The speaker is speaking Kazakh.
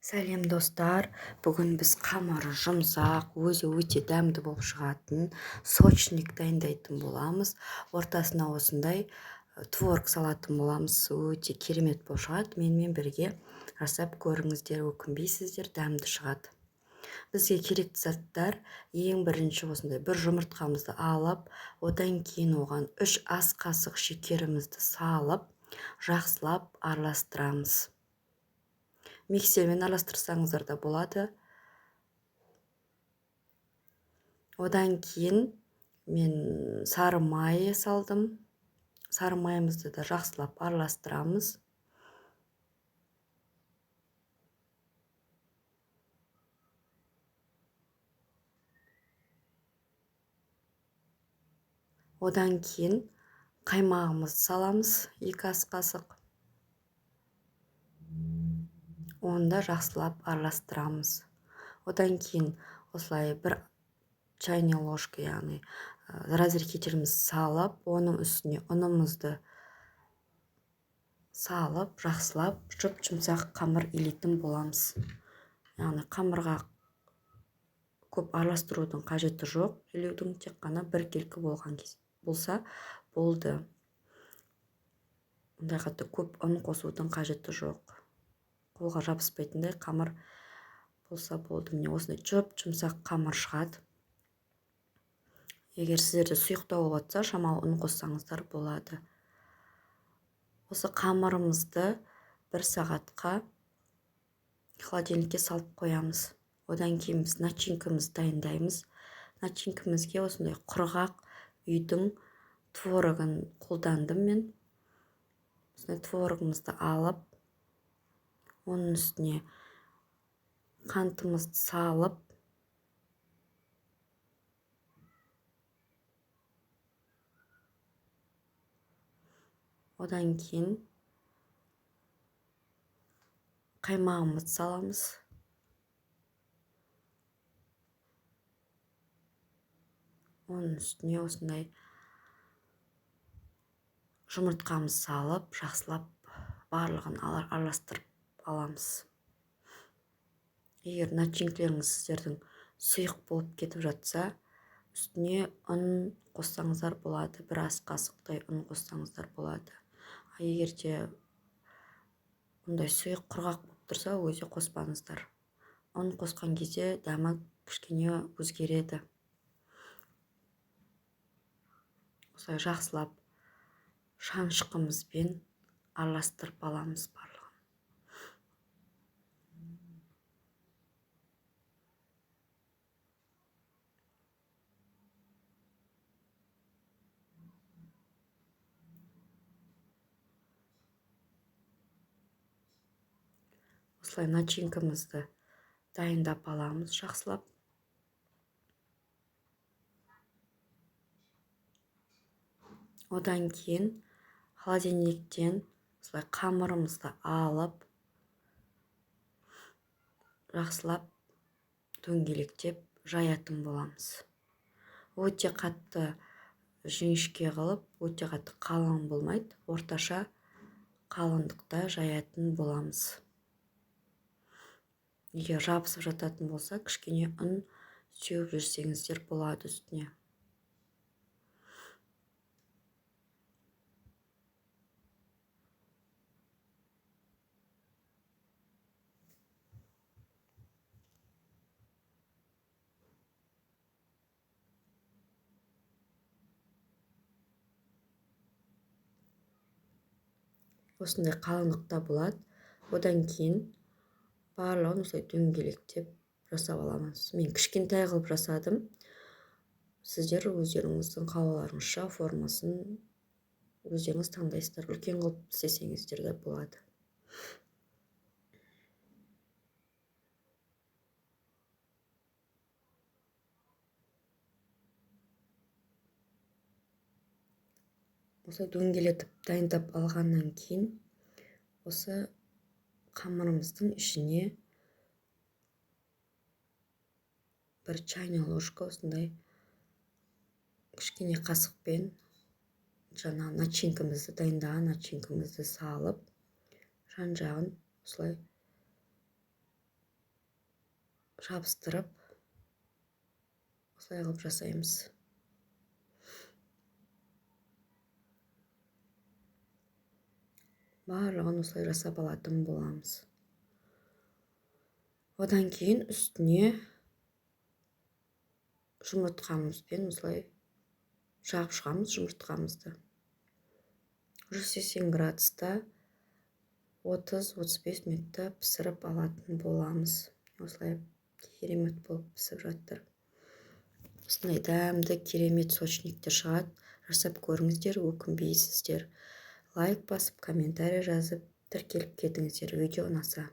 Сәлем достар, бүгін біз қамыры жұмсақ, өзі өте дәмді болып шығатын сочник дайындайтын боламыз. Ортасына осындай творог салатын боламыз. Өте керемет болып шығады. Менімен бірге жасап көріңіздер, өкінбейсіздер, дәмді шығады. Бізге керекті заттар: ең бірінші осындай бір жұмыртқамызды алып, одан кейін оған 3 ас қасық шекерімізді салып, жақсылап араластырамыз. Миксермен араластырсаңыздар да болады. Одан кейін мен сары май салдым. Сары майымызды да жақсылап араластырамыз. Одан кейін қаймағымызды саламыз, 2 ас қасық. Оны да жақсылап араластырамыз. Одан кейін осылай 1 чайный ложка, яғни разрыхителімізді салып, оның үстіне ұнымызды салып, жақсылап жұп-жұмсақ қамыр илейтін боламыз. Яғни қамырға көп араластырудың қажеті жоқ. Илеудің тек қана біркелкі болған болса болды. Ондай қатты көп ұн қосудың қажеті жоқ. Қолға жабыспайтындай қамыр болса болды. Міне осындай жұп-жұмсақ қамыр шығады. Егер сіздерде сұйықтау болып жатса, шамалы ұн қоссаңыздар болады. Осы қамырымызды 1 сағатқа холодильникке салып қоямыз. Одан кейін біз начинкамызды дайындаймыз. Начинкамызге осындай құрғақ үйдің творогын қолдандым мен. Осындай творогымызды алып, оның үстіне қантымызды салып, одан кейін қаймағымызды саламыз. Оның үстіне осындай жұмыртқамызды салып, жақсылап барлығын араластырып аламыз. Егер начинкаларыңыз сіздердің сұйық болып кетіп жатса, үстіне ұн қоссаңыздар болады. 1 ас қасықтай ұн қоссаңыздар болады. Егер де бұндай сұйық құрғақ болып тұрса, өте қоспаңыздар. Ұн қосқан кезде дәмі кішкене өзгереді. Осылай жақсылап шаншқымызбен араластырып аламыз барлығын. Осылай начинкамызды дайындап аламыз жақсылап. Одан кейін холодильниктен осылай қамырымызды алып, жақсылап дөңгелектеп жаятын боламыз. Өте қатты жіңішке қылып, өте қатты қалың болмайды. Орташа қалыңдықта жаятын боламыз. Егер жабысып жататын болса, кішкене ұн сеуіп жүрсеңіздер болады үстіне. Осындай қалыңдықта болады. Одан кейін барлығын осылай дөңгелектеп жасап аламыз. Мен кішкентай қылып жасадым. Сіздер өздеріңіздің қалауларыңызша формасын өздеріңіз таңдайсыздар. Үлкен қылып істесеңіздер де болады. Осылай дөңгелетіп дайындап алғаннан кейін, осы қамырымыздың ішіне 1 чайный ложка осындай кішкене қасықпен жаңа начинкамызды, дайындаған начинкамызды салып, жан-жағын осылай жабыстырып осылай қылып жасаймыз. Барлығын осылай жасап алатын боламыз. Одан кейін үстіне жұмыртқамызбен осылай жағып шығамыз жұмыртқамызды. 180 градуста 30-35 минутта пісіріп алатын боламыз. Осылай керемет болып пісіп жатыр. Осындай дәмді керемет сочниктер шығады. Жасап көріңіздер, өкінбейсіздер. Лайк басып, комментарий жазып, тіркеліп кетіңіздер видео ұнаса.